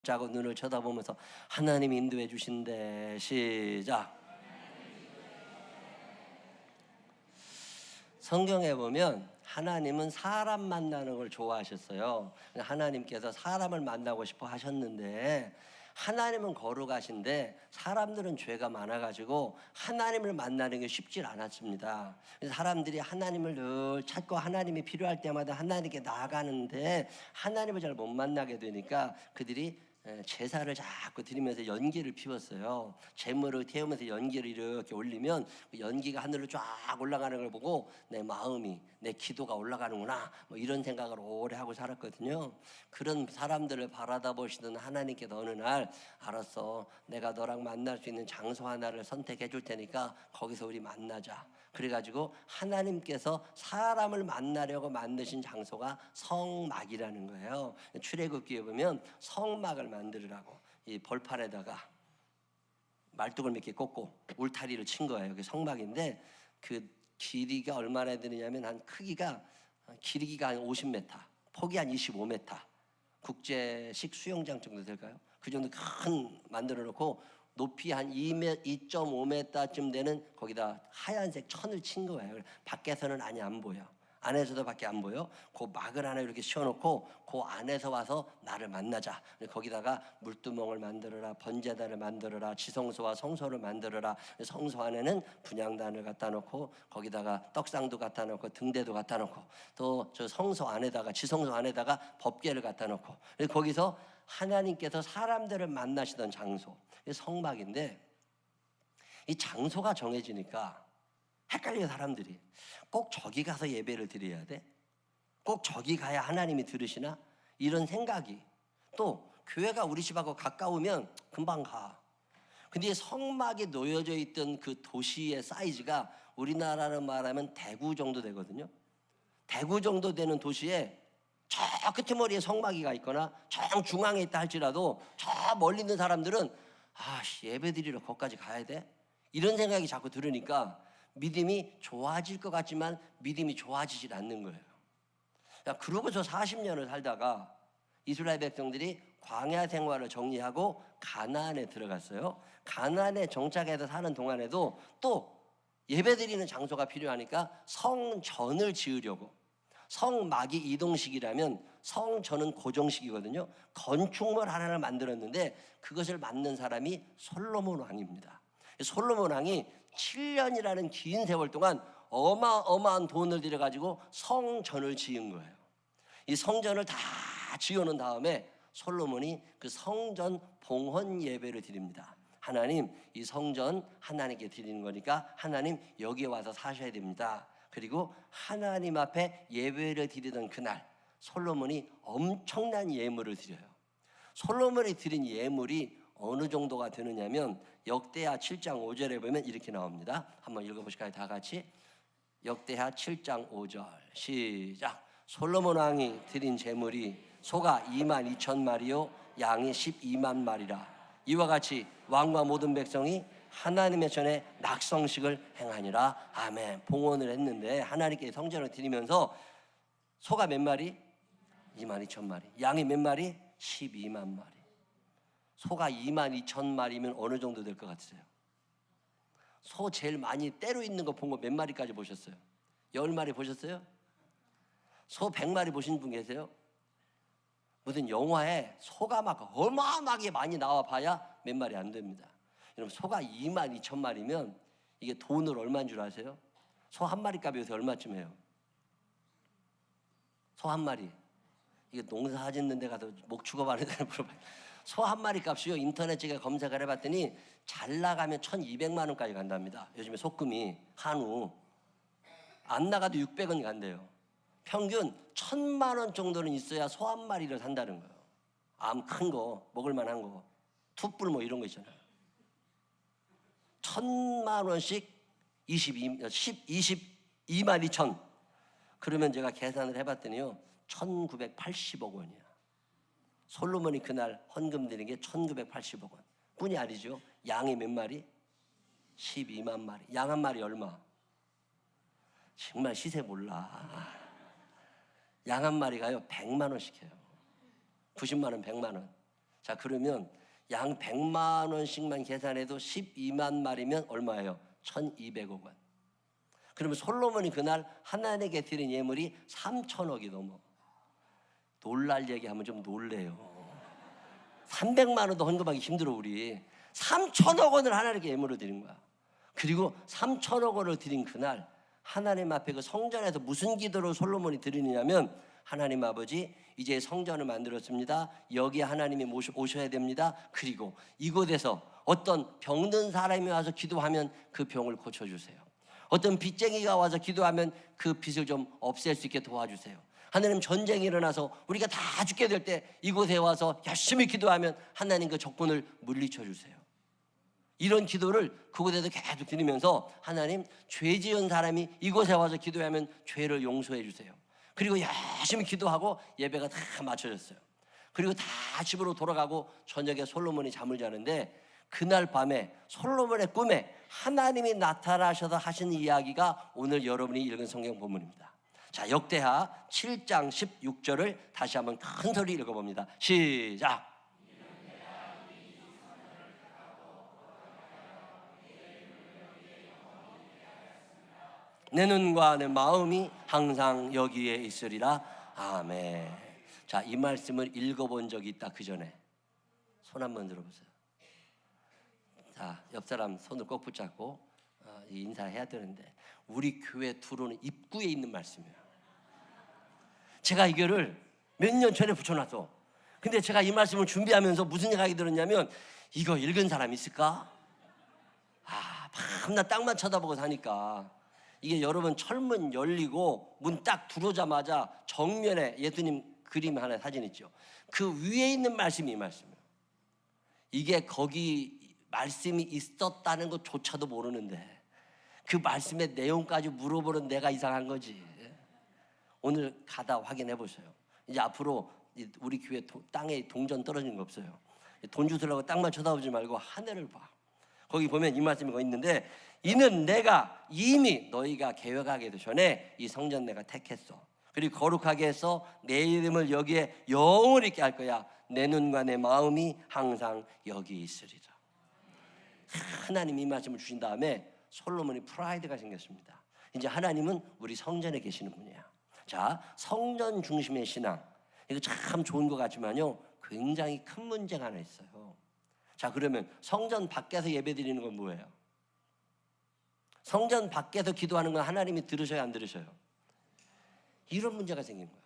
자고 눈을 쳐다보면서 하나님 인도해 주신대. 시작. 성경에 보면 하나님은 사람 만나는 걸 좋아하셨어요. 하나님께서 사람을 만나고 싶어 하셨는데, 하나님은 거룩하신데 사람들은 죄가 많아가지고 하나님을 만나는 게 쉽지 않았습니다. 그래서 사람들이 하나님을 늘 찾고 하나님이 필요할 때마다 하나님께 나아가는데 하나님을 잘 못 만나게 되니까 그들이 제사를 자꾸 드리면서 연기를 피웠어요. 재물을 태우면서 연기를 이렇게 올리면 그 연기가 하늘로 쫙 올라가는 걸 보고 내 마음이, 내 기도가 올라가는구나, 뭐 이런 생각을 오래 하고 살았거든요. 그런 사람들을 바라다 보시던 하나님께서 어느 날, 알았어, 내가 너랑 만날 수 있는 장소 하나를 선택해 줄 테니까 거기서 우리 만나자. 그래가지고 하나님께서 사람을 만나려고 만드신 장소가 성막이라는 거예요. 출애굽기에 보면 성막을 만들으라고 이 벌판에다가 말뚝을 몇 개 꽂고 울타리를 친 거예요. 그게 성막인데 그 길이가 얼마나 되느냐면 한 크기가 길이가 한 50m, 폭이 한 25m, 국제식 수영장 정도 될까요? 그 정도 큰 만들어 놓고 높이 한 2.5m쯤 되는 거기다 하얀색 천을 친 거예요. 밖에서는 아니 안 보여. 안에서도 밖에 안 보여. 그 막을 하나 이렇게 씌워놓고 그 안에서 와서 나를 만나자. 거기다가 물두멍을 만들어라, 번제단을 만들어라, 지성소와 성소를 만들어라. 성소 안에는 분향단을 갖다 놓고 거기다가 떡상도 갖다 놓고 등대도 갖다 놓고 또 저 성소 안에다가 지성소 안에다가 법궤를 갖다 놓고 거기서 하나님께서 사람들을 만나시던 장소, 성막인데 이 장소가 정해지니까 헷갈려. 사람들이 꼭 저기 가서 예배를 드려야 돼? 꼭 저기 가야 하나님이 들으시나? 이런 생각이. 또 교회가 우리 집하고 가까우면 금방 가. 근데 성막에 놓여져 있던 그 도시의 사이즈가 우리나라로 말하면 대구 정도 되거든요. 대구 정도 되는 도시에 저 끄트머리에 성막이가 있거나 저 중앙에 있다 할지라도 저 멀리 있는 사람들은 예배 드리러 거기까지 가야 돼? 이런 생각이 자꾸 들으니까 믿음이 좋아질 것 같지만 믿음이 좋아지질 않는 거예요. 그러고서 40년을 살다가 이스라엘 백성들이 광야 생활을 정리하고 가나안에 들어갔어요. 가나안에 정착해서 사는 동안에도 또 예배드리는 장소가 필요하니까 성전을 지으려고. 성막이 이동식이라면 성전은 고정식이거든요. 건축물 하나를 만들었는데 그것을 만든 사람이 솔로몬 왕입니다. 솔로몬 왕이 7년이라는 긴 세월 동안 어마어마한 돈을 들여가지고 성전을 지은 거예요. 이 성전을 다 지어놓은 다음에 솔로몬이 그 성전 봉헌 예배를 드립니다. 하나님, 이 성전 하나님께 드리는 거니까 하나님 여기에 와서 사셔야 됩니다. 그리고 하나님 앞에 예배를 드리던 그날 솔로몬이 엄청난 예물을 드려요. 솔로몬이 드린 예물이 어느 정도가 되느냐면 역대하 7장 5절에 보면 이렇게 나옵니다. 한번 읽어보실까요? 다 같이. 역대하 7장 5절 시작. 솔로몬 왕이 드린 제물이 소가 22,000마리요 양이 12만 마리라. 이와 같이 왕과 모든 백성이 하나님의 전에 낙성식을 행하니라. 아멘. 봉헌을 했는데 하나님께 성전을 드리면서 소가 몇 마리? 22,000마리. 양이 몇 마리? 12만 마리. 소가 22,000마리면 어느 정도 될 것 같으세요? 소 제일 많이 때로 있는 거 본 거 몇 마리까지 보셨어요? 10마리 보셨어요? 소 100마리 보신 분 계세요? 무슨 영화에 소가 막 어마어마하게 많이 나와 봐야 몇 마리 안 됩니다. 여러분, 소가 22,000마리면 이게 돈으로 얼마인 줄 아세요? 소 한 마리 값이 요새 얼마쯤 해요? 소 한 마리. 이게 농사 짓는 데 가서 목 죽어봐는 데를 물어봐요. 소 한 마리 값이요, 인터넷 제가 검색을 해봤더니 잘 나가면 1,200만 원까지 간답니다. 요즘에 소금이 한우 안 나가도 600원 간대요. 평균 1,000만 원 정도는 있어야 소 한 마리를 산다는 거예요. 암 큰 거, 먹을 만한 거, 툭불 뭐 이런 거 있잖아요. 1,000만 원씩 22만 2천. 그러면 제가 계산을 해봤더니요 1,980억 원이야. 솔로몬이 그날 헌금 드린 게 1,980억 원 뿐이 아니죠. 양이 몇 마리? 12만 마리. 양 한 마리 얼마? 정말 시세 몰라. 양 한 마리가요 100만 원씩 해요. 90만 원, 100만 원. 자, 그러면 양 100만 원씩만 계산해도 12만 마리면 얼마예요? 1200억 원. 그러면 솔로몬이 그날 하나님께 드린 예물이 3천억이 넘어. 놀랄 얘기하면 좀 놀래요. 300만 원도 헌금하기 힘들어 우리. 3천억 원을 하나님께 예물로 드린 거야. 그리고 3천억 원을 드린 그날 하나님 앞에 그 성전에서 무슨 기도를 솔로몬이 드리느냐면, 하나님 아버지, 이제 성전을 만들었습니다. 여기에 하나님이 오셔야 됩니다. 그리고 이곳에서 어떤 병든 사람이 와서 기도하면 그 병을 고쳐주세요. 어떤 빚쟁이가 와서 기도하면 그 빚을 좀 없앨 수 있게 도와주세요. 하나님, 전쟁이 일어나서 우리가 다 죽게 될 때 이곳에 와서 열심히 기도하면 하나님 그 적군을 물리쳐 주세요. 이런 기도를 그곳에서 계속 드리면서, 하나님, 죄 지은 사람이 이곳에 와서 기도하면 죄를 용서해 주세요. 그리고 열심히 기도하고 예배가 다 마쳐졌어요. 그리고 다 집으로 돌아가고 저녁에 솔로몬이 잠을 자는데, 그날 밤에 솔로몬의 꿈에 하나님이 나타나셔서 하신 이야기가 오늘 여러분이 읽은 성경 본문입니다. 자, 역대하 7장 16절을 다시 한번 큰 소리 읽어봅니다. 시작. 내 눈과 내 마음이 항상 여기에 있으리라. 아멘. 자, 이 말씀을 읽어본 적이 있다, 그 전에? 손 한번 들어보세요. 자, 옆 사람 손을 꼭 붙잡고 인사해야 되는데, 우리 교회 들어오는 입구에 있는 말씀이에요. 제가 이거를 몇 년 전에 붙여놨어. 근데 제가 이 말씀을 준비하면서 무슨 생각이 들었냐면, 이거 읽은 사람 있을까? 밤낮 땅만 쳐다보고 사니까. 이게 여러분, 철문 열리고 문 딱 들어오자마자 정면에 예수님 그림 하나, 사진 있죠. 그 위에 있는 말씀이 이 말씀이에요. 이게 거기 말씀이 있었다는 것조차도 모르는데 그 말씀의 내용까지 물어보는 내가 이상한 거지. 오늘 가다 확인해 보세요. 이제 앞으로 우리 교회 땅에 동전 떨어지는 거 없어요. 돈 주스라고 땅만 쳐다보지 말고 하늘을 봐. 거기 보면 이 말씀이 거기 있는데, 이는 내가 이미 너희가 계획하기도 전에 이 성전 내가 택했어. 그리고 거룩하게 해서 내 이름을 여기에 영원히 있게 할 거야. 내 눈과 내 마음이 항상 여기 있으리라. 하나님이 이 말씀을 주신 다음에 솔로몬이 프라이드가 생겼습니다. 이제 하나님은 우리 성전에 계시는 분이야. 자, 성전 중심의 신앙, 이거 참 좋은 것 같지만요, 굉장히 큰 문제가 하나 있어요. 자, 그러면 성전 밖에서 예배 드리는 건 뭐예요? 성전 밖에서 기도하는 건 하나님이 들으셔요, 안 들으셔요? 이런 문제가 생긴 거야.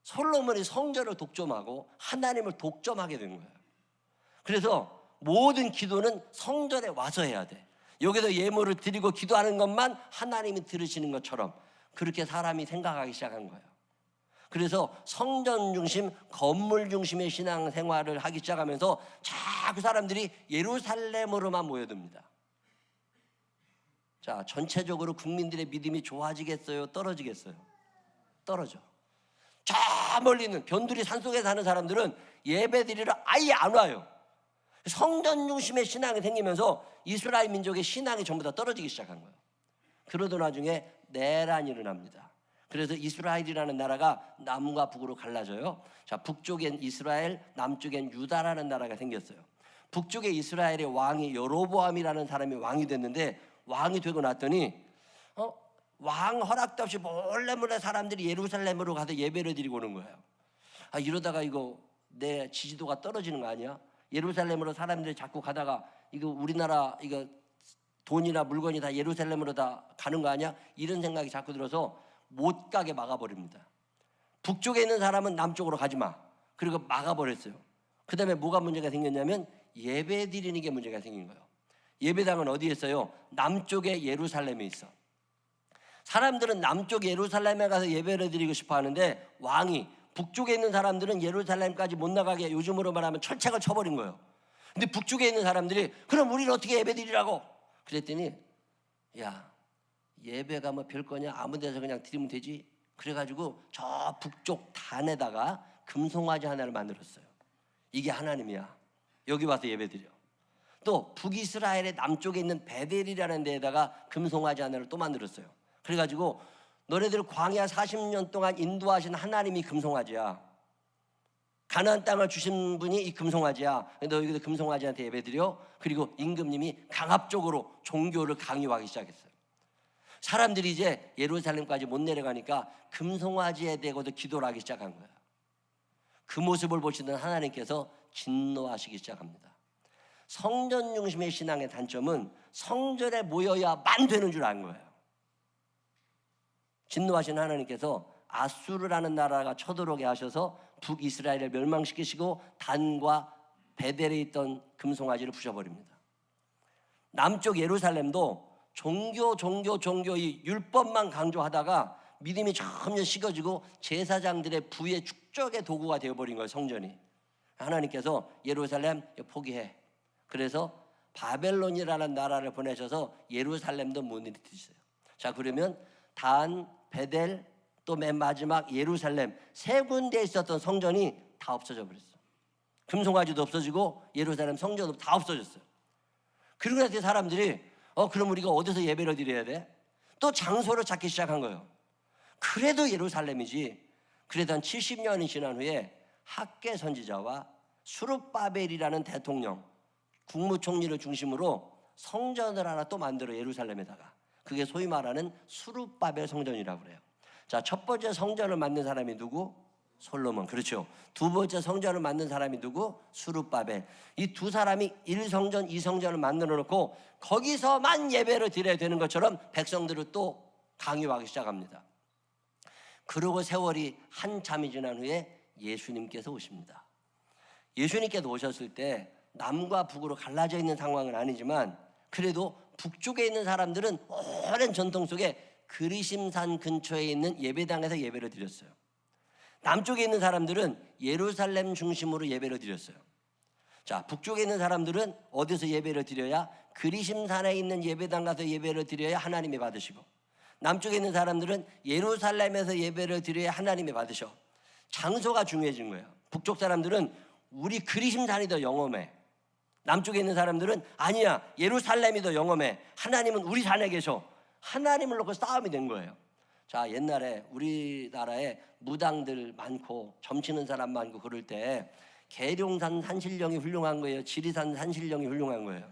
솔로몬이 성전을 독점하고 하나님을 독점하게 된 거예요. 그래서 모든 기도는 성전에 와서 해야 돼. 여기서 예물을 드리고 기도하는 것만 하나님이 들으시는 것처럼 그렇게 사람이 생각하기 시작한 거예요. 그래서 성전 중심, 건물 중심의 신앙생활을 하기 시작하면서 자꾸 사람들이 예루살렘으로만 모여듭니다. 자, 전체적으로 국민들의 믿음이 좋아지겠어요? 떨어지겠어요? 떨어져. 저 멀리 있는 변두리 산속에 사는 사람들은 예배 드리러 아예 안 와요. 성전 중심의 신앙이 생기면서 이스라엘 민족의 신앙이 전부 다 떨어지기 시작한 거예요. 그러던 와중에 내란이 일어납니다. 그래서 이스라엘이라는 나라가 남과 북으로 갈라져요. 자, 북쪽엔 이스라엘, 남쪽엔 유다라는 나라가 생겼어요. 북쪽의 이스라엘의 왕이 여로보암이라는 사람이 왕이 됐는데, 왕이 되고 났더니 왕 허락도 없이 몰래 사람들이 예루살렘으로 가서 예배를 드리고 오는 거예요. 이러다가 이거 내 지지도가 떨어지는 거 아니야? 예루살렘으로 사람들이 자꾸 가다가 이거 우리나라 이거 돈이나 물건이 다 예루살렘으로 다 가는 거 아니야? 이런 생각이 자꾸 들어서 못 가게 막아버립니다. 북쪽에 있는 사람은 남쪽으로 가지 마. 그리고 막아버렸어요. 그 다음에 뭐가 문제가 생겼냐면 예배 드리는 게 문제가 생긴 거예요. 예배당은 어디에 있어요? 남쪽에 예루살렘에 있어. 사람들은 남쪽 예루살렘에 가서 예배를 드리고 싶어 하는데, 왕이 북쪽에 있는 사람들은 예루살렘까지 못 나가게 요즘으로 말하면 철책을 쳐버린 거예요. 근데 북쪽에 있는 사람들이 그럼 우리는 어떻게 예배 드리라고? 그랬더니, 야, 예배가 뭐 별거냐, 아무 데서 그냥 드리면 되지. 그래가지고 저 북쪽 단에다가 금송아지 하나를 만들었어요. 이게 하나님이야. 여기 와서 예배 드려. 또 북이스라엘의 남쪽에 있는 베델이라는 데에다가 금송아지 하나를 또 만들었어요. 그래가지고 너네들 광야 40년 동안 인도하신 하나님이 금송아지야. 가나안 땅을 주신 분이 이 금송아지야. 너 여기서 금송아지한테 예배드려. 그리고 임금님이 강압적으로 종교를 강요하기 시작했어요. 사람들이 이제 예루살렘까지 못 내려가니까 금송아지에 대고도 기도를 하기 시작한 거예요. 그 모습을 보시던 하나님께서 진노하시기 시작합니다. 성전 중심의 신앙의 단점은 성전에 모여야만 되는 줄 아는 거예요. 진노하신 하나님께서 아수르라는 나라가 쳐들어오게 하셔서 북이스라엘을 멸망시키시고 단과 베델에 있던 금송아지를 부셔버립니다. 남쪽 예루살렘도 종교 이 율법만 강조하다가 믿음이 점점 식어지고 제사장들의 부의 축적의 도구가 되어버린 거예요. 성전이. 하나님께서 예루살렘 포기해. 그래서 바벨론이라는 나라를 보내셔서 예루살렘도 무너뜨리셨어요. 자, 그러면 단, 베델, 또 맨 마지막 예루살렘 세 군데에 있었던 성전이 다 없어져 버렸어요. 금송아지도 없어지고 예루살렘 성전도 다 없어졌어요. 그러고 나서 사람들이 그럼 우리가 어디서 예배를 드려야 돼? 또 장소를 찾기 시작한 거예요. 그래도 예루살렘이지. 그래도 한 70년이 지난 후에 학개 선지자와 수룹바벨이라는 대통령, 국무총리를 중심으로 성전을 하나 또 만들어 예루살렘에다가. 그게 소위 말하는 수룹바벨 성전이라고 그래요. 자, 첫 번째 성전을 만든 사람이 누구? 솔로몬. 그렇죠. 두 번째 성전을 만든 사람이 누구? 수룹바벨. 이 두 사람이 1성전, 2성전을 만들어 놓고 거기서만 예배를 드려야 되는 것처럼 백성들을 또 강요하기 시작합니다. 그러고 세월이 한참이 지난 후에 예수님께서 오십니다. 예수님께서 오셨을 때 남과 북으로 갈라져 있는 상황은 아니지만 그래도 북쪽에 있는 사람들은 오랜 전통 속에 그리심산 근처에 있는 예배당에서 예배를 드렸어요. 남쪽에 있는 사람들은 예루살렘 중심으로 예배를 드렸어요. 자, 북쪽에 있는 사람들은 어디서 예배를 드려야? 그리심산에 있는 예배당 가서 예배를 드려야 하나님이 받으시고, 남쪽에 있는 사람들은 예루살렘에서 예배를 드려야 하나님이 받으셔. 장소가 중요해진 거예요. 북쪽 사람들은 우리 그리심산이 더 영험해. 남쪽에 있는 사람들은 아니야, 예루살렘이 더 영험해. 하나님은 우리 산에 계셔. 하나님을 놓고 싸움이 된 거예요. 자, 옛날에 우리나라에 무당들 많고 점치는 사람 많고 그럴 때 계룡산 산신령이 훌륭한 거예요? 지리산 산신령이 훌륭한 거예요?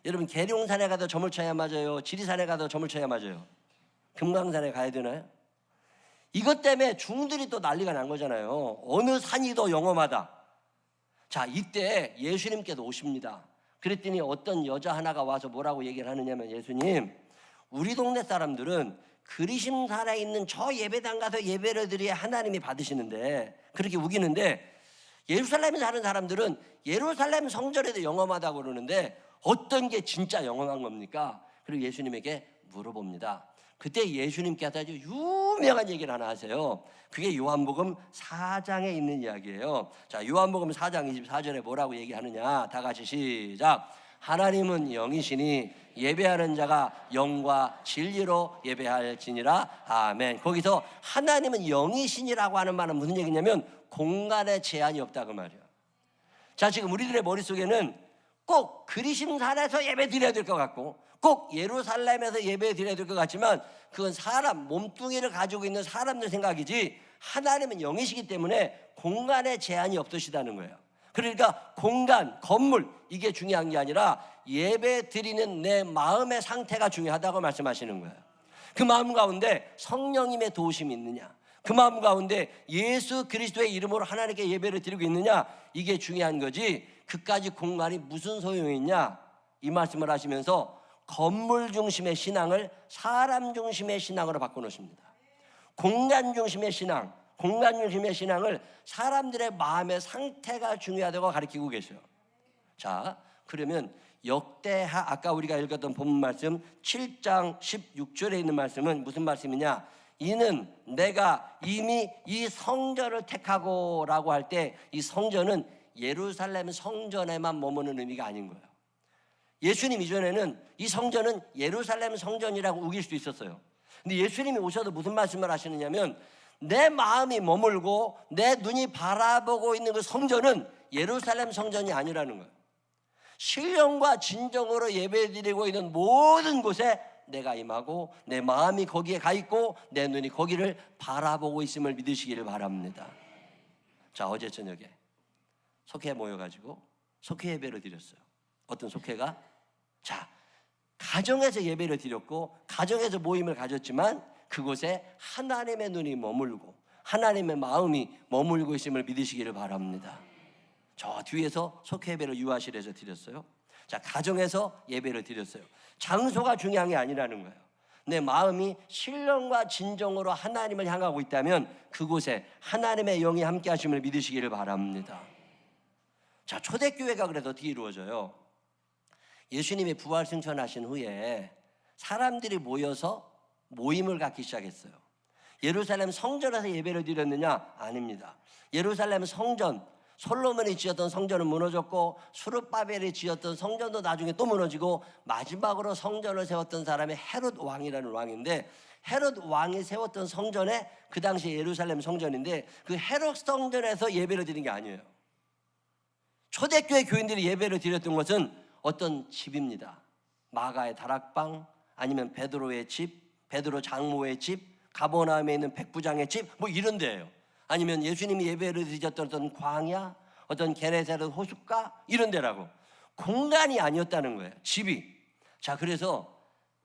여러분, 계룡산에 가도 점을 쳐야 맞아요? 지리산에 가도 점을 쳐야 맞아요? 금강산에 가야 되나요? 이것 때문에 중들이 또 난리가 난 거잖아요. 어느 산이 더 영험하다. 자, 이때 예수님께서 오십니다. 그랬더니 어떤 여자 하나가 와서 뭐라고 얘기를 하느냐면, 예수님, 우리 동네 사람들은 그리심산에 있는 저 예배당 가서 예배를 드려야 하나님이 받으시는데, 그렇게 우기는데, 예루살렘에 사는 사람들은 예루살렘 성전에도 영험하다고 그러는데 어떤 게 진짜 영험한 겁니까? 그리고 예수님에게 물어봅니다. 그때 예수님께서 아주 유명한 얘기를 하나 하세요. 그게 요한복음 4장에 있는 이야기예요. 자, 요한복음 4장 24절에 뭐라고 얘기하느냐, 다 같이 시작. 하나님은 영이시니 예배하는 자가 영과 진리로 예배할지니라. 아멘. 거기서 하나님은 영이시니라고 하는 말은 무슨 얘기냐면 공간에 제한이 없다 그 말이에요. 자, 지금 우리들의 머릿속에는 꼭 그리심산에서 예배 드려야 될 것 같고 꼭 예루살렘에서 예배 드려야 될 것 같지만 그건 사람 몸뚱이를 가지고 있는 사람들 생각이지, 하나님은 영이시기 때문에 공간에 제한이 없으시다는 거예요. 그러니까 공간, 건물, 이게 중요한 게 아니라 예배 드리는 내 마음의 상태가 중요하다고 말씀하시는 거예요. 그 마음 가운데 성령님의 도우심이 있느냐, 그 마음 가운데 예수 그리스도의 이름으로 하나님께 예배를 드리고 있느냐, 이게 중요한 거지 그까지 공간이 무슨 소용이 있냐, 이 말씀을 하시면서 건물 중심의 신앙을 사람 중심의 신앙으로 바꿔놓으십니다. 공간 중심의 신앙, 공간 중심의 신앙을 사람들의 마음의 상태가 중요하다고 가르치고 계셔요. 자, 그러면 역대하, 아까 우리가 읽었던 본문 말씀 7장 16절에 있는 말씀은 무슨 말씀이냐, 이는 내가 이미 이 성전을 택하고 라고 할 때 이 성전은 예루살렘 성전에만 머무는 의미가 아닌 거예요. 예수님 이전에는 이 성전은 예루살렘 성전이라고 우길 수도 있었어요. 근데 예수님이 오셔서 무슨 말씀을 하시느냐면, 내 마음이 머물고 내 눈이 바라보고 있는 그 성전은 예루살렘 성전이 아니라는 거예요. 신령과 진정으로 예배드리고 있는 모든 곳에 내가 임하고 내 마음이 거기에 가 있고 내 눈이 거기를 바라보고 있음을 믿으시기를 바랍니다. 자, 어제 저녁에 속회 모여가지고 속회 예배를 드렸어요. 어떤 속회가? 자, 가정에서 예배를 드렸고 가정에서 모임을 가졌지만 그곳에 하나님의 눈이 머물고 하나님의 마음이 머물고 있음을 믿으시기를 바랍니다. 저 뒤에서 속회 예배를 유아실에서 드렸어요. 자, 가정에서 예배를 드렸어요. 장소가 중요한 게 아니라는 거예요. 내 마음이 신령과 진정으로 하나님을 향하고 있다면 그곳에 하나님의 영이 함께 하심을 믿으시기를 바랍니다. 자, 초대교회가 그래서 어떻게 이루어져요? 예수님이 부활 승천하신 후에 사람들이 모여서 모임을 갖기 시작했어요. 예루살렘 성전에서 예배를 드렸느냐? 아닙니다. 예루살렘 성전, 솔로몬이 지었던 성전은 무너졌고 수르바벨이 지었던 성전도 나중에 또 무너지고 마지막으로 성전을 세웠던 사람이 헤롯 왕이라는 왕인데, 헤롯 왕이 세웠던 성전에 그 당시 예루살렘 성전인데 그 헤롯 성전에서 예배를 드린 게 아니에요. 초대교회 교인들이 예배를 드렸던 것은 어떤 집입니다. 마가의 다락방, 아니면 베드로의 집, 베드로 장모의 집, 가버나움에 있는 백부장의 집, 뭐 이런 데예요. 아니면 예수님이 예배를 드렸던 어떤 광야, 어떤 게네사렛 호숫가, 이런 데라고. 공간이 아니었다는 거예요, 집이. 자, 그래서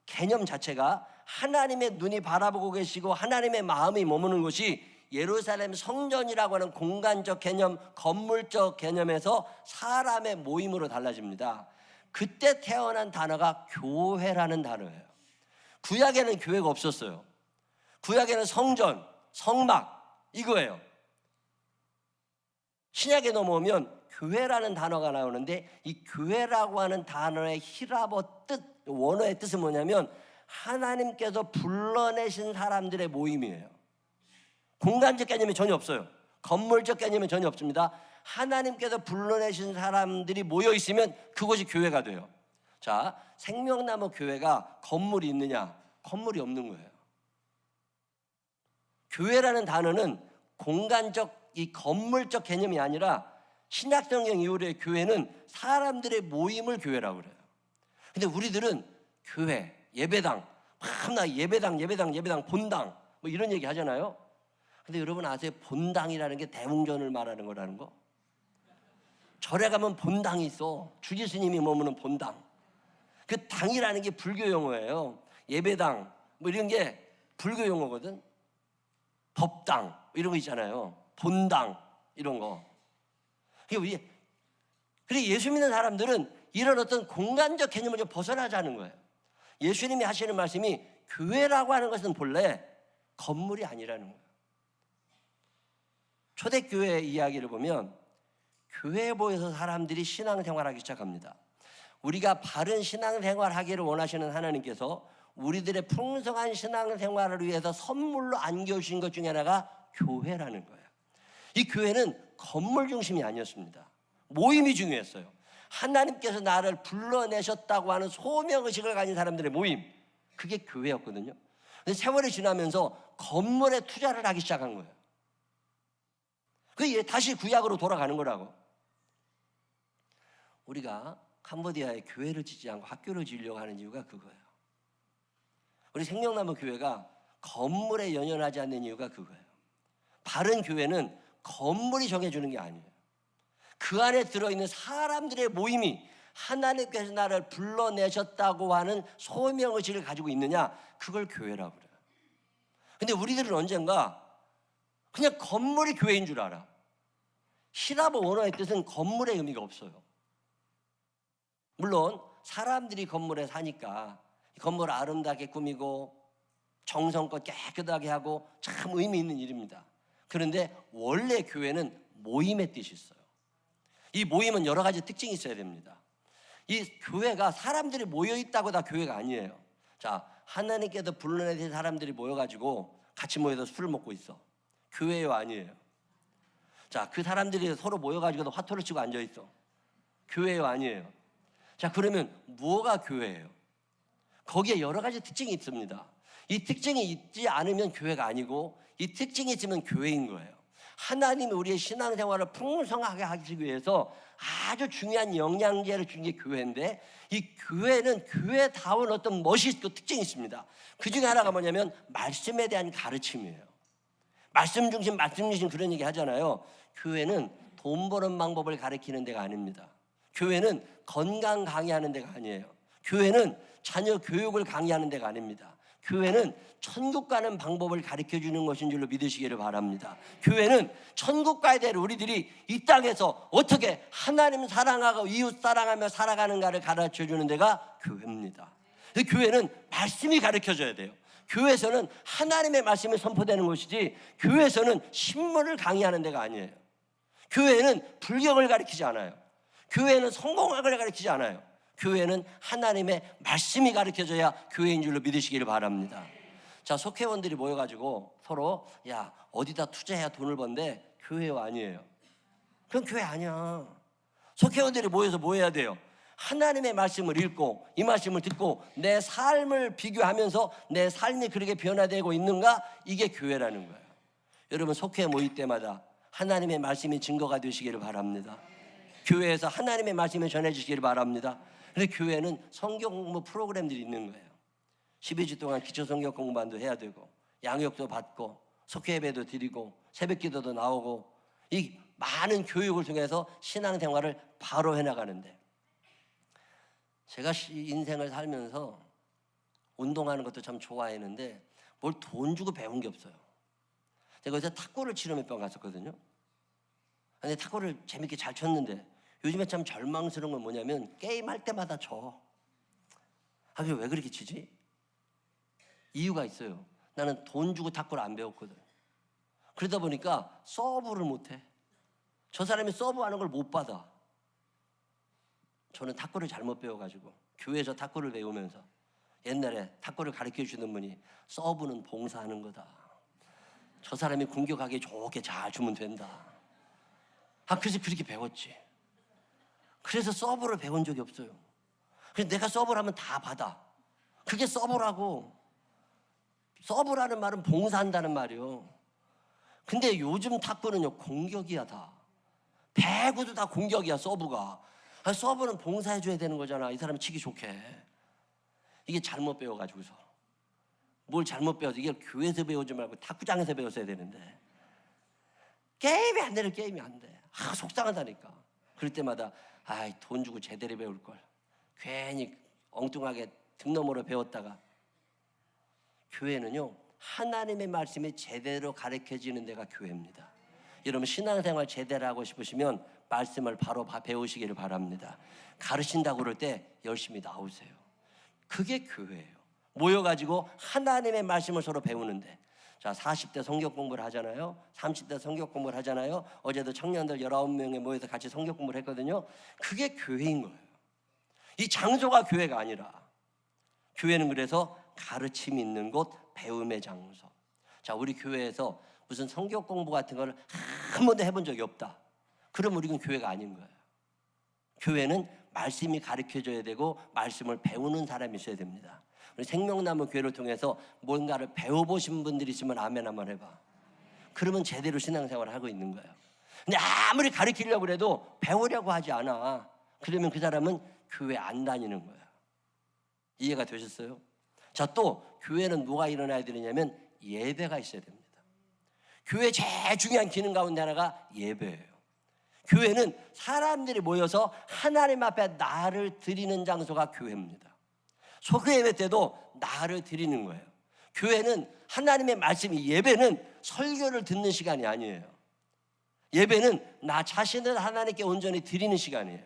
개념 자체가 하나님의 눈이 바라보고 계시고 하나님의 마음이 머무는 곳이 예루살렘 성전이라고 하는 공간적 개념, 건물적 개념에서 사람의 모임으로 달라집니다. 그때 태어난 단어가 교회라는 단어예요. 구약에는 교회가 없었어요. 구약에는 성전, 성막, 이거예요. 신약에 넘어오면 교회라는 단어가 나오는데 이 교회라고 하는 단어의 히라보 뜻, 원어의 뜻은 뭐냐면 하나님께서 불러내신 사람들의 모임이에요. 공간적 개념이 전혀 없어요. 건물적 개념이 전혀 없습니다. 하나님께서 불러내신 사람들이 모여 있으면 그것이 교회가 돼요. 자, 생명나무 교회가 건물이 있느냐? 건물이 없는 거예요. 교회라는 단어는 공간적, 이 건물적 개념이 아니라 신약 성경 이후의 교회는 사람들의 모임을 교회라고 그래요. 근데 우리들은 교회, 예배당, 나 예배당, 본당 뭐 이런 얘기 하잖아요. 근데 여러분 아세요? 본당이라는 게 대웅전을 말하는 거라는 거? 절에 가면 본당이 있어. 주지스님이 머무는 본당. 그 당이라는 게 불교 용어예요. 예배당 뭐 이런 게 불교 용어거든. 법당 이런 거 있잖아요. 본당 이런 거. 그래, 예수 믿는 사람들은 이런 어떤 공간적 개념을 좀 벗어나자는 거예요. 예수님이 하시는 말씀이 교회라고 하는 것은 본래 건물이 아니라는 거예요. 초대교회 이야기를 보면 교회에 모여서 사람들이 신앙생활하기 시작합니다. 우리가 바른 신앙생활하기를 원하시는 하나님께서 우리들의 풍성한 신앙생활을 위해서 선물로 안겨주신 것 중에 하나가 교회라는 거예요. 이 교회는 건물 중심이 아니었습니다. 모임이 중요했어요. 하나님께서 나를 불러내셨다고 하는 소명의식을 가진 사람들의 모임, 그게 교회였거든요. 근데 세월이 지나면서 건물에 투자를 하기 시작한 거예요. 그게 다시 구약으로 돌아가는 거라고. 우리가 캄보디아에 교회를 짓지 않고 학교를 지으려고 하는 이유가 그거예요. 우리 생명나무 교회가 건물에 연연하지 않는 이유가 그거예요. 바른 교회는 건물이 정해주는 게 아니에요. 그 안에 들어있는 사람들의 모임이 하나님께서 나를 불러내셨다고 하는 소명의식을 가지고 있느냐, 그걸 교회라고 그래요. 근데 우리들은 언젠가 그냥 건물이 교회인 줄 알아. 히라보 원어의 뜻은 건물의 의미가 없어요. 물론 사람들이 건물에 사니까 건물을 아름답게 꾸미고 정성껏 깨끗하게 하고 참 의미 있는 일입니다. 그런데 원래 교회는 모임의 뜻이 있어요. 이 모임은 여러 가지 특징이 있어야 됩니다. 이 교회가 사람들이 모여있다고 다 교회가 아니에요. 자, 하나님께서 불러내신 사람들이 모여가지고 같이 모여서 술을 먹고 있어. 교회요? 아니에요? 자, 그 사람들이 서로 모여가지고 화투를 치고 앉아있어. 교회요? 아니에요? 자, 그러면 뭐가 교회예요? 거기에 여러 가지 특징이 있습니다. 이 특징이 있지 않으면 교회가 아니고 이 특징이 있으면 교회인 거예요. 하나님이 우리의 신앙생활을 풍성하게 하기 위해서 아주 중요한 영양제를 준 게 교회인데, 이 교회는 교회다운 어떤 멋이 있고 특징이 있습니다. 그 중에 하나가 뭐냐면 말씀에 대한 가르침이에요. 말씀 중심 그런 얘기 하잖아요. 교회는 돈 버는 방법을 가르치는 데가 아닙니다. 교회는 건강 강의하는 데가 아니에요. 교회는 자녀 교육을 강의하는 데가 아닙니다. 교회는 천국 가는 방법을 가르쳐 주는 것인 줄로 믿으시기를 바랍니다. 교회는 천국 가야 될 우리들이 이 땅에서 어떻게 하나님 사랑하고 이웃 사랑하며 살아가는가를 가르쳐 주는 데가 교회입니다. 교회는 말씀이 가르쳐 줘야 돼요. 교회에서는 하나님의 말씀이 선포되는 것이지, 교회에서는 신문을 강의하는 데가 아니에요. 교회는 불경을 가르치지 않아요. 교회는 성공학을 가르치지 않아요. 교회는 하나님의 말씀이 가르쳐져야 교회인 줄로 믿으시기를 바랍니다. 자, 속회원들이 모여가지고 서로 야 어디다 투자해야 돈을 번대, 교회가 아니에요. 그건 교회 아니야. 속회원들이 모여서 뭐 해야 돼요? 하나님의 말씀을 읽고 이 말씀을 듣고 내 삶을 비교하면서 내 삶이 그렇게 변화되고 있는가, 이게 교회라는 거예요. 여러분, 속회 모일 때마다 하나님의 말씀이 증거가 되시기를 바랍니다. 교회에서 하나님의 말씀을 전해주시기를 바랍니다. 그런데 교회는 성경 공부 프로그램들이 있는 거예요. 12주 동안 기초 성경 공부반도 해야 되고, 양육도 받고, 속회 예배도 드리고, 새벽 기도도 나오고, 이 많은 교육을 통해서 신앙생활을 바로 해나가는데, 제가 인생을 살면서 운동하는 것도 참 좋아했는데 뭘 돈 주고 배운 게 없어요. 제가 거기서 탁구를 치러 몇 번 갔었거든요. 근데 탁구를 재밌게 잘 쳤는데 요즘에 참 절망스러운 건 뭐냐면 게임할 때마다 져. 아, 왜 그렇게 치지? 이유가 있어요. 나는 돈 주고 탁구를 안 배웠거든. 그러다 보니까 서브를 못해. 저 사람이 서브하는 걸 못 받아. 저는 탁구를 잘못 배워가지고 교회에서 탁구를 배우면서 옛날에 탁구를 가르쳐주는 분이 서브는 봉사하는 거다. 저 사람이 공격하기 좋게 잘 주면 된다. 그래서 그렇게 배웠지. 그래서 서브를 배운 적이 없어요. 그래서 내가 서브를 하면 다 받아. 그게 서브라고. 서브라는 말은 봉사한다는 말이요. 근데 요즘 탁구는요, 공격이야 다. 배구도 다 공격이야, 서브가. 서브는 봉사해줘야 되는 거잖아. 이 사람이 치기 좋게. 이게 잘못 배워가지고서. 뭘 잘못 배워서, 이게 교회에서 배우지 말고 탁구장에서 배웠어야 되는데 게임이 안 되는, 게임이 안 돼. 속상하다니까. 그럴 때마다 돈 주고 제대로 배울 걸 괜히 엉뚱하게 등 너머로 배웠다가. 교회는요, 하나님의 말씀이 제대로 가르쳐지는 데가 교회입니다. 여러분, 신앙생활 제대로 하고 싶으시면 말씀을 바로 배우시기를 바랍니다. 가르친다고 그럴 때 열심히 나오세요. 그게 교회예요. 모여가지고 하나님의 말씀을 서로 배우는데, 자, 40대 성경 공부를 하잖아요. 30대 성경 공부를 하잖아요. 어제도 청년들 19명에 모여서 같이 성경 공부를 했거든요. 그게 교회인 거예요. 이 장소가 교회가 아니라, 교회는 그래서 가르침이 있는 곳, 배움의 장소. 자, 우리 교회에서 무슨 성경 공부 같은 걸 한 번도 해본 적이 없다. 그럼 우리는 교회가 아닌 거예요. 교회는 말씀이 가르쳐줘야 되고 말씀을 배우는 사람이 있어야 됩니다. 우리 생명나무 교회를 통해서 뭔가를 배워보신 분들이 있으면 아멘 한번 해봐. 그러면 제대로 신앙생활을 하고 있는 거예요. 근데 아무리 가르치려고 해도 배우려고 하지 않아. 그러면 그 사람은 교회 안 다니는 거예요. 이해가 되셨어요? 자, 또 교회는 뭐가 일어나야 되느냐면 예배가 있어야 됩니다. 교회 제일 중요한 기능 가운데 하나가 예배예요. 교회는 사람들이 모여서 하나님 앞에 나를 드리는 장소가 교회입니다. 소교 예배 때도 나를 드리는 거예요. 교회는 하나님의 말씀이, 예배는 설교를 듣는 시간이 아니에요. 예배는 나 자신을 하나님께 온전히 드리는 시간이에요.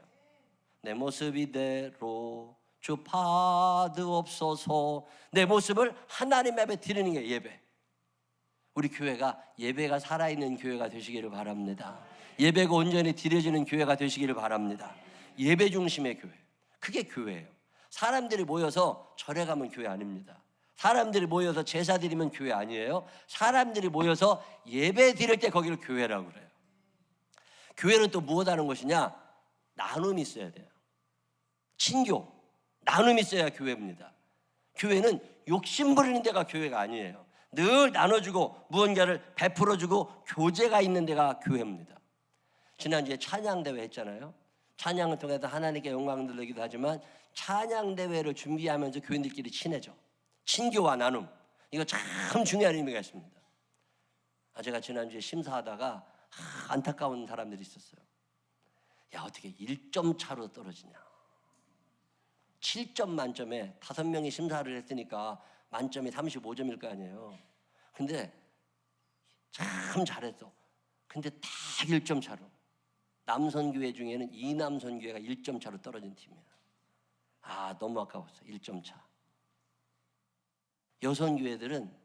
내 모습 이대로 주 받으옵소서. 내 모습을 하나님 앞에 드리는 게 예배. 우리 교회가 예배가 살아있는 교회가 되시기를 바랍니다. 예배가 온전히 드려지는 교회가 되시기를 바랍니다. 예배 중심의 교회, 그게 교회예요. 사람들이 모여서 절에 가면 교회 아닙니다. 사람들이 모여서 제사 드리면 교회 아니에요. 사람들이 모여서 예배 드릴 때 거기를 교회라고 그래요. 교회는 또 무엇 하는 것이냐? 나눔이 있어야 돼요. 친교, 나눔이 있어야 교회입니다. 교회는 욕심 부리는 데가 교회가 아니에요. 늘 나눠주고 무언가를 베풀어주고 교제가 있는 데가 교회입니다. 지난주에 찬양대회 했잖아요. 찬양을 통해서 하나님께 영광 돌리기도 하지만 찬양대회를 준비하면서 교인들끼리 친해져. 친교와 나눔, 이거 참 중요한 의미가 있습니다. 제가 지난주에 심사하다가 안타까운 사람들이 있었어요. 야, 어떻게 1점 차로 떨어지냐. 7점 만점에 5명이 심사를 했으니까 만점이 35점일 거 아니에요. 근데 참 잘했어. 근데 딱 1점 차로. 남선교회 중에는 이남선교회가 1점 차로 떨어진 팀이야. 아, 너무 아까웠어. 1점 차. 여선교회들은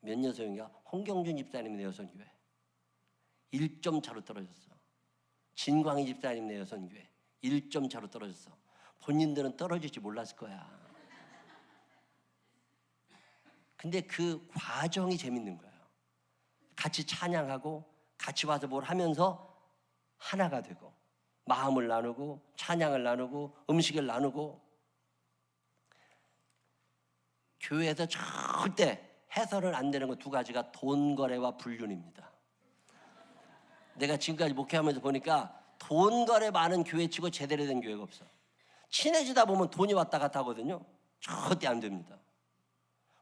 몇 여선교회가 홍경준 집사님의 여선교회 1점 차로 떨어졌어. 진광희 집사님의 여선교회 1점 차로 떨어졌어. 본인들은 떨어질지 몰랐을 거야. 근데 그 과정이 재밌는 거예요. 같이 찬양하고 같이 와서 뭘 하면서 하나가 되고 마음을 나누고 찬양을 나누고 음식을 나누고. 교회에서 절대 해서는 안 되는 거 2가지가 돈 거래와 불륜입니다. 내가 지금까지 목회하면서 보니까 돈 거래 많은 교회치고 제대로 된 교회가 없어. 친해지다 보면 돈이 왔다 갔다 하거든요. 절대 안 됩니다.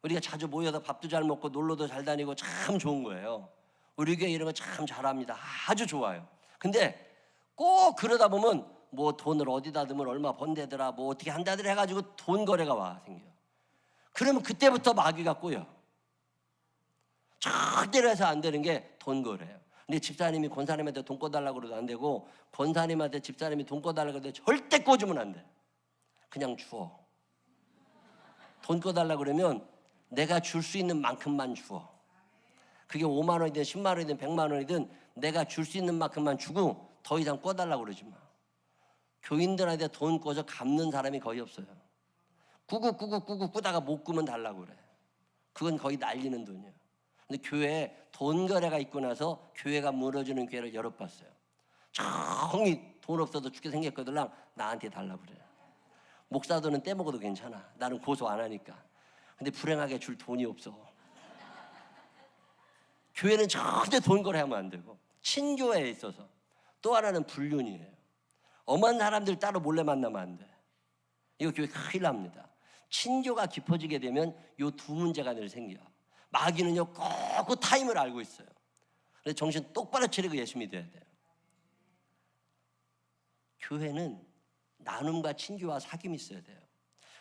우리가 자주 모여서 밥도 잘 먹고 놀러도 잘 다니고 참 좋은 거예요. 우리 교회 이런 거 참 잘합니다. 아주 좋아요. 근데 꼭 그러다 보면 뭐 돈을 어디다 두면 얼마 번대더라 뭐 어떻게 한다더라 해가지고 돈 거래가 생겨. 그러면 그때부터 마귀가 꼬여. 절대로 해서 안 되는 게 돈 거래예요. 근데 집사님이 권사님한테 돈 꿔달라고 그래도 안 되고, 권사님한테 집사님이 돈 꿔달라고 해도 절대 꿔주면 안 돼. 그냥 주어. 돈 꿔달라고 그러면 내가 줄 수 있는 만큼만 주어. 그게 5만 원이든 10만 원이든 100만 원이든 내가 줄 수 있는 만큼만 주고 더 이상 꿔달라고 그러지 마. 교인들한테 돈 꿔서 갚는 사람이 거의 없어요. 꾸고 꾸다가 못 꾸면 달라고 그래. 그건 거의 날리는 돈이에요. 근데 교회에 돈 거래가 있고 나서 교회가 무너지는 교회를 여러 봤어요. 정이 돈 없어도 죽게 생겼거든 나한테 달라고 그래. 목사들은 떼먹어도 괜찮아. 나는 고소 안 하니까. 근데 불행하게 줄 돈이 없어. 교회는 절대 돈 거래하면 안 되고, 친교회에 있어서 또 하나는 불륜이에요. 엄한 사람들 따로 몰래 만나면 안 돼. 이거 교회 큰일 납니다. 친교가 깊어지게 되면 요 2 문제가 늘 생겨. 마귀는요 꼭 그 타임을 알고 있어요. 그래서 정신 똑바로 차리고 예수 믿어야 돼요. 교회는 나눔과 친교와 사귐이 있어야 돼요.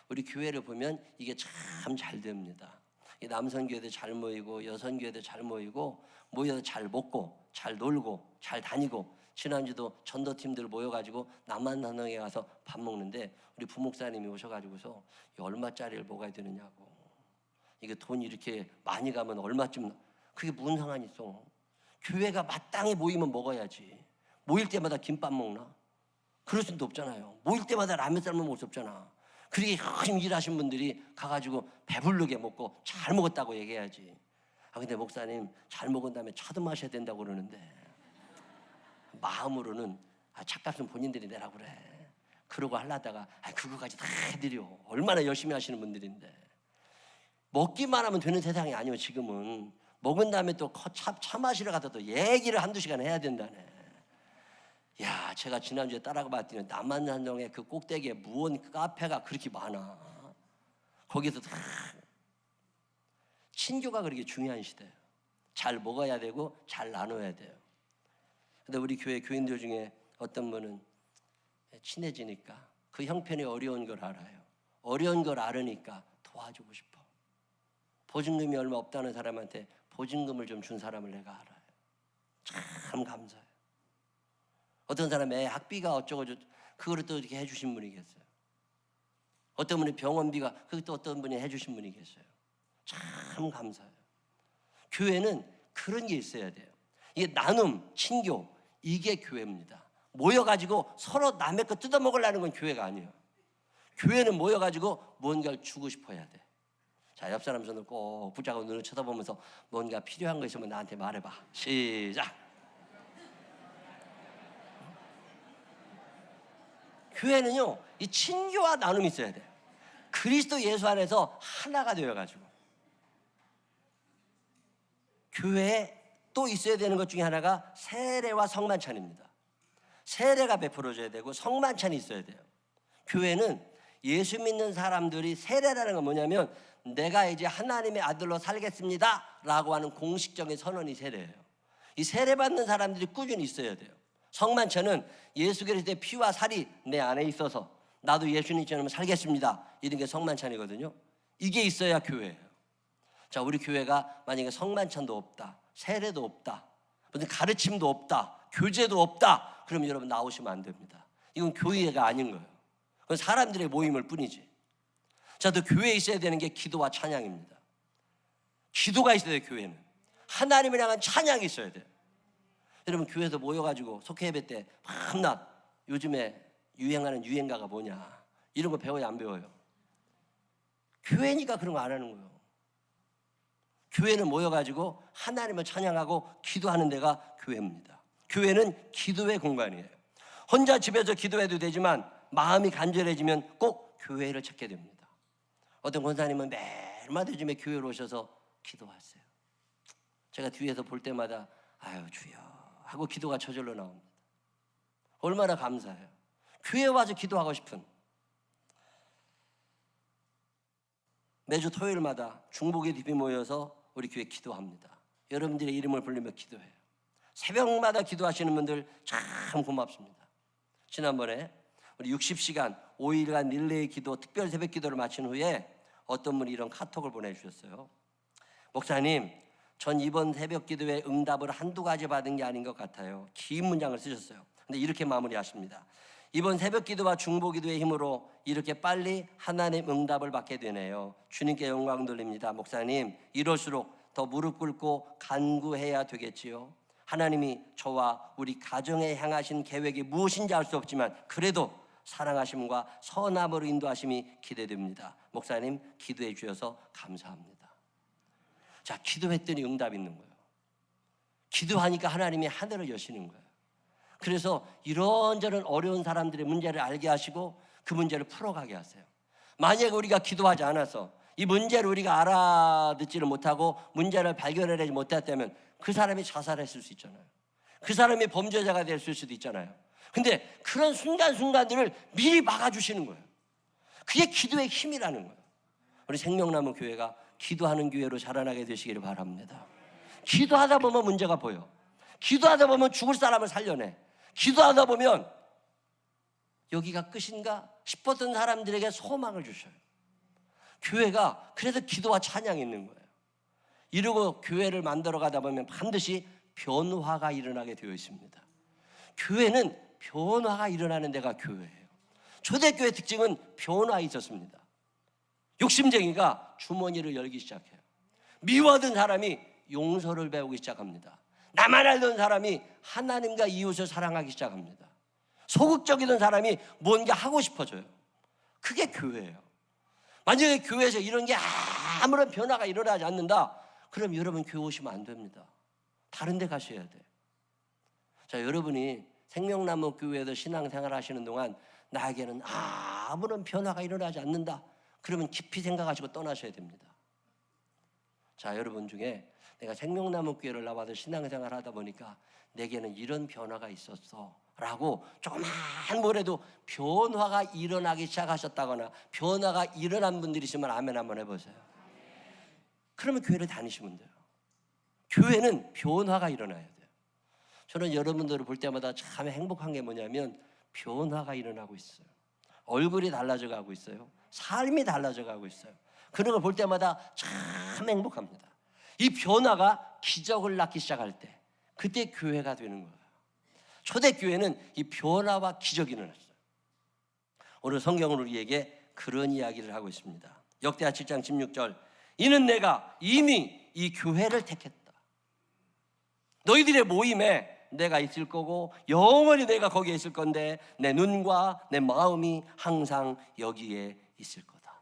우리 교회를 보면 이게 참 잘 됩니다. 남선교회도 잘 모이고 여선교회도 잘 모이고 모여서 잘 먹고 잘 놀고 잘 다니고, 지난주도 전도팀들 모여가지고 남한산성에 가서 밥 먹는데 우리 부목사님이 오셔가지고서 얼마짜리를 먹어야 되느냐고, 이게 돈이 이렇게 많이 가면 얼마쯤, 그게 무슨 상관이 있어. 교회가 마땅히 모이면 먹어야지. 모일 때마다 김밥 먹나? 그럴 수도 없잖아요. 모일 때마다 라면 삶으면 먹을 수 없잖아. 그렇게 열심히 일하신 분들이 가가지고 배부르게 먹고 잘 먹었다고 얘기해야지. 아 근데 목사님 잘 먹은 다음에 차도 마셔야 된다고 그러는데, 마음으로는 차값은 본인들이 내라고 그래. 그러고 하려다가 그거까지 다 해드려. 얼마나 열심히 하시는 분들인데. 먹기만 하면 되는 세상이 아니에요. 지금은 먹은 다음에 또 차 마시러 가서 또 얘기를 1-2시간 해야 된다네. 야, 제가 지난주에 따라가 봤더니 남한산성의 그 꼭대기에 무언 카페가 그렇게 많아. 거기서 다 친교가 그렇게 중요한 시대예요. 잘 먹어야 되고 잘 나눠야 돼요. 근데 우리 교회 교인들 중에 어떤 분은 친해지니까 그 형편이 어려운 걸 알아요. 어려운 걸 알으니까 도와주고 싶어. 보증금이 얼마 없다는 사람한테 보증금을 좀 준 사람을 내가 알아요. 참 감사해요. 어떤 사람의 학비가 어쩌고 그거를 또 이렇게 해주신 분이 계세요. 어떤 분이 병원비가 그것도 어떤 분이 해주신 분이 계세요. 참 감사해요. 교회는 그런 게 있어야 돼요. 이게 나눔, 친교, 이게 교회입니다. 모여가지고 서로 남의 거 뜯어먹으려는 건 교회가 아니에요. 교회는 모여가지고 뭔가를 주고 싶어야 돼. 자, 옆 사람 손을 꼭 붙잡고 눈을 쳐다보면서 뭔가 필요한 거 있으면 나한테 말해봐. 시작. 교회는요, 이 친교와 나눔이 있어야 돼. 그리스도 예수 안에서 하나가 되어가지고. 교회에 또 있어야 되는 것 중에 하나가 세례와 성만찬입니다. 세례가 베풀어져야 되고 성만찬이 있어야 돼요. 교회는 예수 믿는 사람들이, 세례라는 건 뭐냐면 내가 이제 하나님의 아들로 살겠습니다 라고 하는 공식적인 선언이 세례예요. 이 세례받는 사람들이 꾸준히 있어야 돼요. 성만찬은 예수 그리스도의 피와 살이 내 안에 있어서 나도 예수님처럼 살겠습니다, 이런 게 성만찬이거든요. 이게 있어야 교회예요. 자, 우리 교회가 만약에 성만찬도 없다, 세례도 없다, 무슨 가르침도 없다, 교제도 없다, 그럼 여러분 나오시면 안 됩니다. 이건 교회가 아닌 거예요. 그건 사람들의 모임일 뿐이지. 자, 또 교회에 있어야 되는 게 기도와 찬양입니다. 기도가 있어야 돼요. 교회는 하나님을 향한 찬양이 있어야 돼요. 여러분 교회에서 모여가지고 속회 예배 때 밤낮 요즘에 유행하는 유행가가 뭐냐 이런 거 배워요, 안 배워요? 교회니까 그런 거 안 하는 거예요. 교회는 모여가지고 하나님을 찬양하고 기도하는 데가 교회입니다. 교회는 기도의 공간이에요. 혼자 집에서 기도해도 되지만 마음이 간절해지면 꼭 교회를 찾게 됩니다. 어떤 권사님은 매일마다 요즘에 교회로 오셔서 기도하세요. 제가 뒤에서 볼 때마다 아유 주여 하고 기도가 저절로 나옵니다. 얼마나 감사해요. 교회 와서 기도하고 싶은. 매주 토요일마다 중복의 DP 모여서 우리 교회 기도합니다. 여러분들의 이름을 불리며 기도해요. 새벽마다 기도하시는 분들 참 고맙습니다. 지난번에 우리 60시간 5일간 릴레이 기도 특별 새벽 기도를 마친 후에 어떤 분이 이런 카톡을 보내주셨어요. 목사님, 전 이번 새벽 기도에 응답을 한두 가지 받은 게 아닌 것 같아요. 긴 문장을 쓰셨어요. 근데 이렇게 마무리하십니다. 이번 새벽 기도와 중보 기도의 힘으로 이렇게 빨리 하나님 응답을 받게 되네요. 주님께 영광 돌립니다. 목사님, 이럴수록 더 무릎 꿇고 간구해야 되겠지요. 하나님이 저와 우리 가정에 향하신 계획이 무엇인지 알 수 없지만 그래도 사랑하심과 선함으로 인도하심이 기대됩니다. 목사님, 기도해 주셔서 감사합니다. 자, 기도했더니 응답이 있는 거예요. 기도하니까 하나님이 하늘을 여시는 거예요. 그래서 이런저런 어려운 사람들의 문제를 알게 하시고 그 문제를 풀어가게 하세요. 만약에 우리가 기도하지 않아서 이 문제를 우리가 알아듣지를 못하고 문제를 발견해내지 못했다면 그 사람이 자살했을 수 있잖아요. 그 사람이 범죄자가 됐을 수도 있잖아요. 근데 그런 순간순간들을 미리 막아주시는 거예요. 그게 기도의 힘이라는 거예요. 우리 생명나무 교회가 기도하는 교회로 자라나게 되시기를 바랍니다. 기도하다 보면 문제가 보여. 기도하다 보면 죽을 사람을 살려내. 기도하다 보면 여기가 끝인가 싶었던 사람들에게 소망을 주셔요. 교회가 그래서 기도와 찬양이 있는 거예요. 이러고 교회를 만들어 가다 보면 반드시 변화가 일어나게 되어 있습니다. 교회는 변화가 일어나는 데가 교회예요. 초대교회 특징은 변화가 있었습니다. 욕심쟁이가 주머니를 열기 시작해요. 미워하던 사람이 용서를 배우기 시작합니다. 나만 알던 사람이 하나님과 이웃을 사랑하기 시작합니다. 소극적이던 사람이 뭔가 하고 싶어져요. 그게 교회예요. 만약에 교회에서 이런 게 아무런 변화가 일어나지 않는다, 그럼 여러분 교회 오시면 안 됩니다. 다른 데 가셔야 돼. 자, 여러분이 생명나무 교회에서 신앙생활 하시는 동안 나에게는 아무런 변화가 일어나지 않는다, 그러면 깊이 생각하시고 떠나셔야 됩니다. 자, 여러분 중에 내가 생명나무 교회를 나와서 신앙생활 하다 보니까 내게는 이런 변화가 있었어 라고 조그만 뭐래도 변화가 일어나기 시작하셨다거나 변화가 일어난 분들이 있으면 아멘 한번 해보세요. 그러면 교회를 다니시면 돼요. 교회는 변화가 일어나야 돼요. 저는 여러분들을 볼 때마다 참 행복한 게 뭐냐면 변화가 일어나고 있어요. 얼굴이 달라져 가고 있어요. 삶이 달라져 가고 있어요. 그런 걸 볼 때마다 참 행복합니다. 이 변화가 기적을 낳기 시작할 때 그때 교회가 되는 거예요. 초대교회는 이 변화와 기적이 일어났어요. 오늘 성경은 우리에게 그런 이야기를 하고 있습니다. 역대하 7장 16절, 이는 내가 이미 이 교회를 택했다. 너희들의 모임에 내가 있을 거고 영원히 내가 거기에 있을 건데 내 눈과 내 마음이 항상 여기에 있을 거다.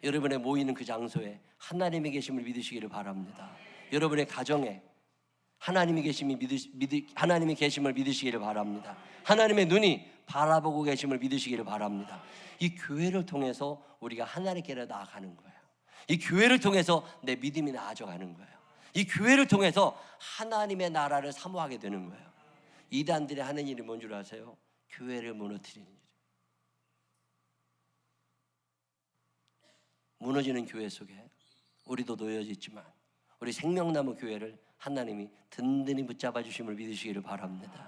여러분의 모이는 그 장소에 하나님의 계심을 믿으시기를 바랍니다. 여러분의 가정에 하나님의 계심을 믿으시기를 바랍니다. 하나님의 눈이 바라보고 계심을 믿으시기를 바랍니다. 이 교회를 통해서 우리가 하나님께로 나아가는 거예요. 이 교회를 통해서 내 믿음이 나아져가는 거예요. 이 교회를 통해서 하나님의 나라를 사모하게 되는 거예요. 이단들이 하는 일이 뭔 줄 아세요? 교회를 무너뜨리는 일. 무너지는 교회 속에 우리도 놓여져 있지만 우리 생명나무 교회를 하나님이 든든히 붙잡아 주심을 믿으시기를 바랍니다.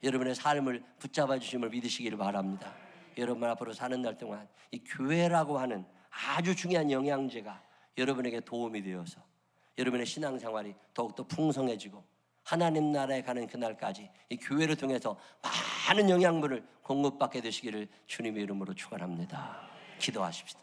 여러분의 삶을 붙잡아 주심을 믿으시기를 바랍니다. 여러분 앞으로 사는 날 동안 이 교회라고 하는 아주 중요한 영양제가 여러분에게 도움이 되어서 여러분의 신앙생활이 더욱더 풍성해지고 하나님 나라에 가는 그날까지 이 교회를 통해서 많은 영양분을 공급받게 되시기를 주님의 이름으로 축원합니다. 기도하십시다.